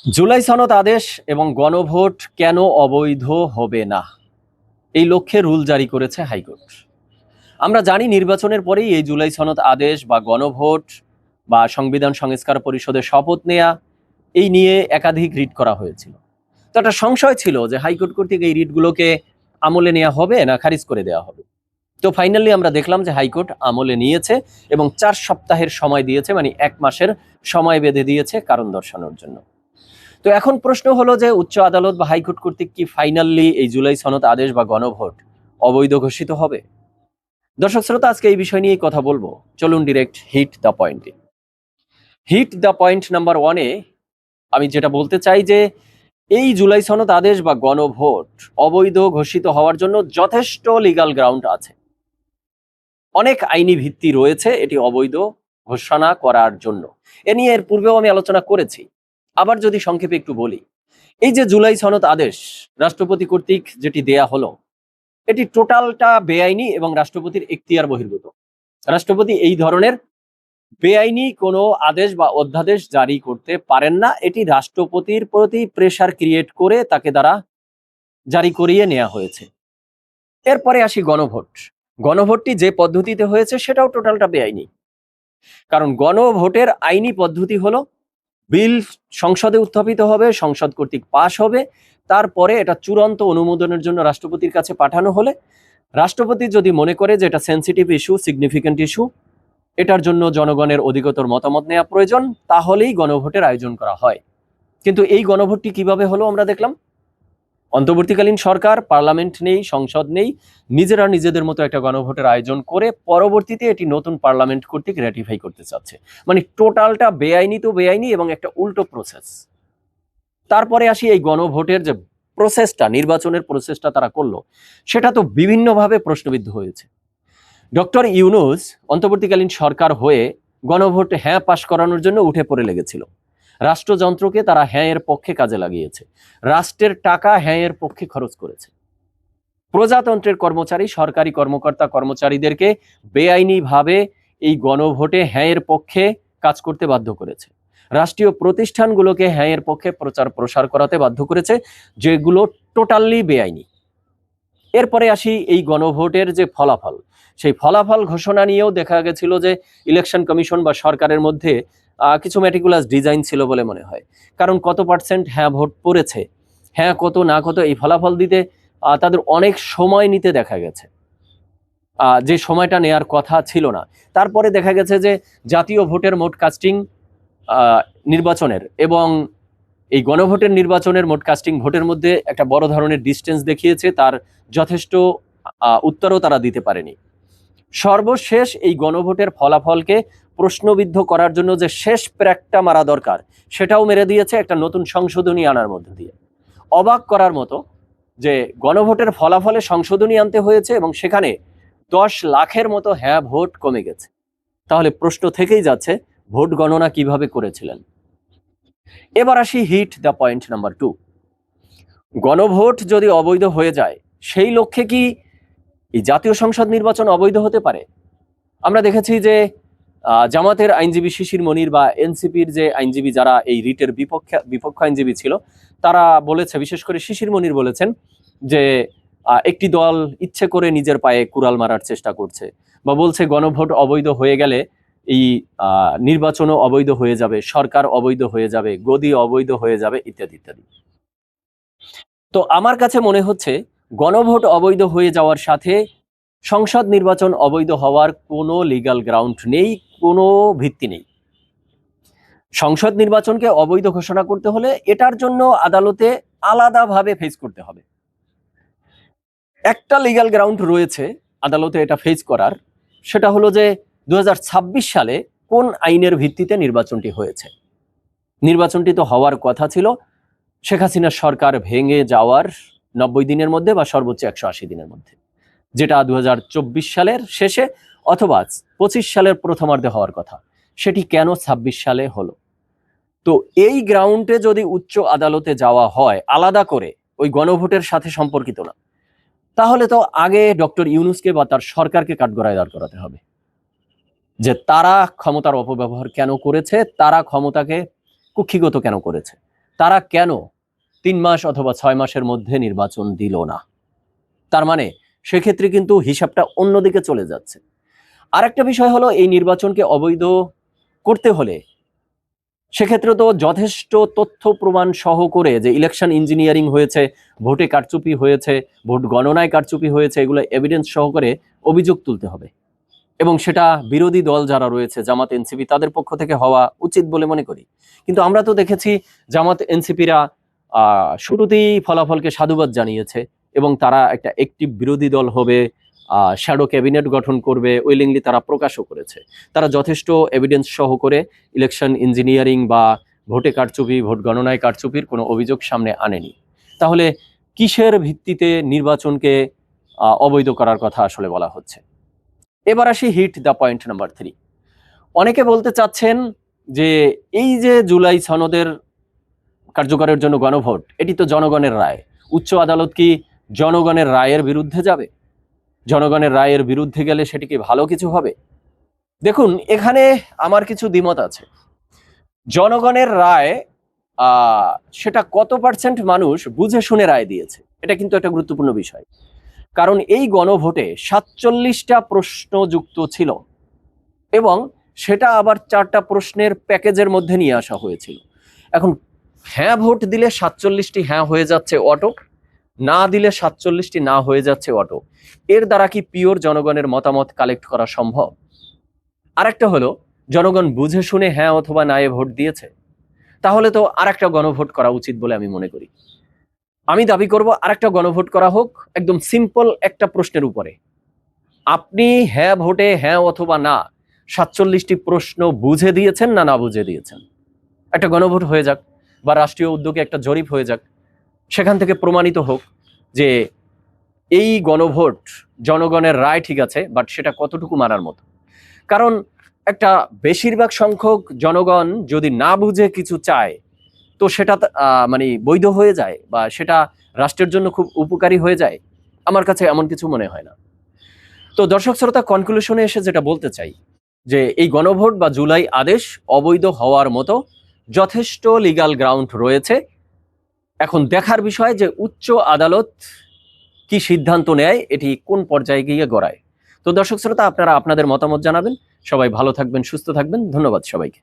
জুলাই সনদ আদেশ এবং গণভোট কেন অবৈধ হবে না, এই লক্ষ্যে রুল জারি করেছে হাইকোর্ট। আমরা জানি নির্বাচনের পরেই এই জুলাই সনদ আদেশ বা গণভোট বা সংবিধান সংস্কার পরিষদের শপথ নেয়া এই নিয়ে একাধিক রিট করা হয়েছিল। তো একটা সংশয় ছিল যে হাইকোর্ট কর্তৃক এই রিটগুলোকে আমলে নেওয়া হবে না খারিজ করে দেওয়া হবে। তো ফাইনালি আমরা দেখলাম যে হাইকোর্ট আমলে নিয়েছে এবং 4 সপ্তাহের সময় দিয়েছে, মানে 1 মাসের সময় বেঁধে দিয়েছে কারণ দর্শানোর জন্য। তো এখন প্রশ্ন হলো যে উচ্চ আদালত বা হাইকোর্ট কর্তৃক কি ফাইনালি এই জুলাই সনদ আদেশ বা গণভোট অবৈধ ঘোষিত হবে? দর্শক শ্রোতা, আজকে এই বিষয় নিয়ে কথা বলবো। চলুন ডিরেক্ট হিট দ্য পয়েন্টে। হিট দ্য পয়েন্ট নাম্বার 1-এ আমি যেটা বলতে চাই যে এই জুলাই সনদ আদেশ বা গণভোট অবৈধ ঘোষিত হওয়ার জন্য যথেষ্ট লিগ্যাল গ্রাউন্ড আছে, অনেক আইনি ভিত্তি রয়েছে এটি অবৈধ ঘোষণা করার জন্য। এ নিয়ে এর পূর্বেও আমি আলোচনা করেছি। আবার যদি সংক্ষেপে একটু বলি, এই যে জুলাই সনদ আদেশ রাষ্ট্রপতি কর্তৃক যেটি দেয়া হলো, এটি টোটালটা বেআইনি এবং রাষ্ট্রপতির এখতিয়ার বহির্ভূত। রাষ্ট্রপতি এই ধরনের বেআইনি কোনো আদেশ বা অধ্যাদেশ জারি করতে পারেন না। এটি রাষ্ট্রপতির প্রতি প্রেসার ক্রিয়েট করে তাকে দ্বারা জারি করিয়ে নেওয়া হয়েছে। এরপরে আসি গণভোট। গণভোটটি যে পদ্ধতিতে হয়েছে সেটাও টোটালটা বেআইনি। কারণ গণভোটের আইনি পদ্ধতি হলো বিল সংসদে উত্থাপিত হবে, সংসদ কর্তৃক পাশ হবে, তারপরে এটা চূড়ান্ত অনুমোদনের জন্য রাষ্ট্রপতির কাছে পাঠানো হলে রাষ্ট্রপতি যদি মনে করে যে এটা সেন্সিটিভ ইস্যু, সিগনিফিক্যান্ট ইস্যু, এটার জন্য জনগণের অধিকতর মতামত নেওয়া প্রয়োজন, তাহলেই গণভোটের আয়োজন করা হয়। কিন্তু এই গণভোটটি কিভাবে হলো আমরা দেখলাম। অন্তর্বর্তীকালীন সরকার, পার্লামেন্ট নেই, সংসদ নেই, নিজেরা নিজেদের মতো একটা গণভোটের আয়োজন করে পরবর্তীতে এটি নতুন পার্লামেন্ট কর্তৃক র্যাটিফাই করতে চাচ্ছে। মানে টোটালটা বেআইনি তো বেআইনি এবং একটা উল্টো প্রসেস। তারপরে আসি এই গণভোটের যে প্রসেসটা, নির্বাচনের প্রসেসটা তারা করলো, সেটা তো বিভিন্নভাবে প্রশ্নবিদ্ধ হয়েছে। ডক্টর ইউনূস অন্তর্বর্তীকালীন সরকার হয়ে গণভোট হ্যাঁ পাশ করানোর জন্য উঠে পড়ে লেগেছিল। রাষ্ট্রযন্ত্রকে তারা হ্যাঁ এর পক্ষে কাজে লাগিয়েছে, রাষ্ট্রের টাকা হ্যাঁ এর পক্ষে খরচ করেছে। প্রজাতন্ত্রের কর্মচারী, সরকারি কর্মকর্তা কর্মচারীদেরকে বেআইনিভাবে এই গণভোটে হ্যাঁ এর পক্ষে কাজ করতে বাধ্য করেছে। রাষ্ট্রীয় প্রতিষ্ঠানগুলোকে হ্যাঁ এর পক্ষে প্রচার প্রসার করাতে বাধ্য করেছে, যেগুলো টোটালি বেআইনি। এরপরে আসি এই গণভোটের যে ফলাফল, সেই ফলাফল ঘোষণা নিয়েও দেখা গেছিল যে ইলেকশন কমিশন বা সরকারের মধ্যে কিছু ম্যাটিকুলাস ডিজাইন ছিল বলে মনে হয়। কারণ কত পার্সেন্ট হ্যাঁ ভোট পড়েছে, হ্যাঁ কত না কত, এই ফলাফল দিতে তাদের অনেক সময় নিতে দেখা গেছে, যে সময়টা নেয়ার কথা ছিল না। তারপরে দেখা গেছে যে জাতীয় ভোটের মোট কাস্টিং নির্বাচনের এবং এই গণভোটের নির্বাচনের মোট কাস্টিং ভোটের মধ্যে একটা বড় ধরনের ডিস্টেন্স দেখিয়েছে, তার যথেষ্ট উত্তরও তারা দিতে পারেনি। সর্বশেষ এই গণভোটের ফলাফলকে প্রশ্নবিদ্ধ করার জন্য যে শেষ প্র্যাকটা মারা দরকার, সেটাও মেরে দিয়েছে একটা নতুন সংশোধনী আনার মধ্যে দিয়ে। অবাক করার মতো যে গণভোটের ফলাফলে সংশোধনী আনতে হয়েছে এবং সেখানে 10 লাখের মতো হ্যাঁ ভোট কমে গেছে। তাহলে প্রশ্ন থেকেই যাচ্ছে, ভোট গণনা কিভাবে করেছিলেন? এবার আসি হিট দ্য পয়েন্ট নাম্বার 2। গণভোট যদি অবৈধ হয়ে যায়, সেই লক্ষ্যে কি এই জাতীয় সংসদ নির্বাচন অবৈধ হতে পারে? আমরা দেখেছি যে জামাতের আইনজীবী শিশির মনির বা এনসিপির যে আইনজীবী যারা এই রিটের বিপক্ষ আইনজীবী ছিল, তারা বলেছে, বিশেষ করে শিশির মনির বলেছেন যে একটি দল ইচ্ছে করে নিজের পায়ে কুড়াল মারার চেষ্টা করছে, বা বলছে গণভোট অবৈধ হয়ে গেলে এই নির্বাচনও অবৈধ হয়ে যাবে, সরকার অবৈধ হয়ে যাবে, গদি অবৈধ হয়ে যাবে, ইত্যাদি ইত্যাদি। তো আমার কাছে মনে হচ্ছে গণভোট অবৈধ হয়ে যাওয়ার সাথে সংসদ নির্বাচন অবৈধ হওয়ার কোনো লিগ্যাল গ্রাউন্ড নেই, কোনো ভিত্তি নেই। সংসদ নির্বাচনকে অবৈধ ঘোষণা করতে হলে এটার জন্য আদালতে আলাদাভাবে ফেস করতে হবে। একটা লিগ্যাল গ্রাউন্ড রয়েছে আদালতে এটা ফেস করার, সেটা হলো যে 2026 সালে কোন আইনের ভিত্তিতে নির্বাচনটি হয়েছে। নির্বাচনটি তো হওয়ার কথা ছিল শেখ হাসিনার সরকার ভেঙে যাওয়ার 90 দিনের মধ্যে বা সর্বোচ্চ 180 দিনের মধ্যে, যেটা 2024 সালের শেষে অথবা 25 সালের প্রথমার্ধে হওয়ার কথা। সেটি কেন 26 সালে হলো? তো এই গ্রাউন্ডে যদি উচ্চ আদালতে যাওয়া হয় আলাদা করে, ওই গণভোটের সাথে সম্পর্কিত না, তাহলে তো আগে ডক্টর ইউনূসকে বা তার সরকারকে কাঠগড়ায় দাঁড় করাতে হবে যে তারা ক্ষমতার অপব্যবহার কেন করেছে, তারা ক্ষমতাকে কুক্ষিগত কেন করেছে। তারা কেন 3 মাস অথবা 6 মাসের মধ্যে নির্বাচন দিল না? তার মানে সেক্ষেত্রে কিন্তু হিসাবটা অন্যদিকে চলে যাচ্ছে। আরেকটা বিষয় হলো, এই নির্বাচনকে অবৈধ করতে হলে সেক্ষেত্রে তো যথেষ্ট তথ্য প্রমাণ সহ করে যে ইলেকশন ইঞ্জিনিয়ারিং হয়েছে, ভোটে কারচুপি হয়েছে, ভোট গণনায় কারচুপি হয়েছে, এগুলো এভিডেন্স সহকারে অভিযোগ তুলতে হবে, এবং সেটা বিরোধী দল যারা রয়েছে জামাত এনসিপি তাদের পক্ষ থেকে হওয়া উচিত বলে মনে করি। কিন্তু আমরা তো দেখেছি জামাত এনসিপিরা শুরুতেই ফলাফলকে সাধুবাদ জানিয়েছে এবং তারা একটা একটিভ বিরোধী দল হবে, শ্যাডো ক্যাবিনেট গঠন করবে, উইলিংলি তারা প্রকাশও করেছে। তারা যথেষ্ট এভিডেন্স সহ করে ইলেকশন ইঞ্জিনিয়ারিং বা ভোটে কারচুপি, ভোট গণনায় কারচুপির কোনো অভিযোগ সামনে আনেনি। তাহলে কিসের ভিত্তিতে নির্বাচনকে অবৈধ করার কথা আসলে বলা হচ্ছে? এবার আসি হিট দ্য পয়েন্ট নাম্বার 3। অনেকে বলতে চাচ্ছেন যে এই যে জুলাই সনদের কার্যকরের জন্য গণভোট, এটি তো জনগণের রায়। উচ্চ আদালত কি জনগণের রায়ের বিরুদ্ধে যাবে? জনগণের রায়ের বিরুদ্ধে গেলে সেটি কি ভালো কিছু হবে? দেখুন, এখানে আমার কিছু দ্বিমত আছে। জনগণের রায় সেটা কত পার্সেন্ট মানুষ বুঝে শুনে রায় দিয়েছে, এটা কিন্তু একটা গুরুত্বপূর্ণ বিষয়। কারণ এই গণভোটে 47টা প্রশ্ন যুক্ত ছিল এবং সেটা আবার 4টা প্রশ্নের প্যাকেজের মধ্যে নিয়ে আসা হয়েছিল। এখন হ্যাঁ ভোট দিলে 47টি হ্যাঁ হয়ে যাচ্ছে অটো, না দিলে 47টি না হয়ে যাচ্ছে অটো। এর দ্বারা কি পিওর জনগণের মতামত কালেক্ট করা সম্ভব? আরেকটা হলো, জনগণ বুঝে শুনে হ্যাঁ অথবা না এ ভোট দিয়েছে, তাহলে তো আরেকটা গণভোট করা উচিত বলে আমি মনে করি। আমি দাবি করব আরেকটা গণভোট করা হোক একদম সিম্পল একটা প্রশ্নের উপরে। আপনি হ্যাঁ ভোটে হ্যাঁ অথবা না 47টি প্রশ্ন বুঝে দিয়েছেন না না বুঝে দিয়েছেন, একটা গণভোট হয়ে যাক, বা রাষ্ট্রীয় উদ্যোগে একটা জরিপ হয়ে যাক, সেখান থেকে প্রমাণিত হোক যে এই গণভোট জনগণের রায় ঠিক আছে, বাট সেটা কতটুকু মানার মতো। কারণ একটা বেশিরভাগ সংখ্যক জনগণ যদি না বুঝে কিছু চায়, তো সেটা মানে বৈধ হয়ে যায় বা সেটা রাষ্ট্রের জন্য খুব উপকারী হয়ে যায়? আমার কাছে এমন কিছু মনে হয় না। তো দর্শক শ্রোতা, কনক্লুশনে এসে যেটা বলতে চাই যে এই গণভোট বা জুলাই আদেশ অবৈধ হওয়ার মতো যথেষ্ট লিগ্যাল গ্রাউন্ড রয়েছে। এখন দেখার বিষয় যে উচ্চ আদালত কি সিদ্ধান্ত নেয়, এটি কোন পর্যায়ে গিয়ে গড়ায়। তো দর্শক শ্রোতা, আপনারা আপনাদের মতামত জানাবেন। সবাই ভালো থাকবেন, সুস্থ থাকবেন। ধন্যবাদ সবাইকে।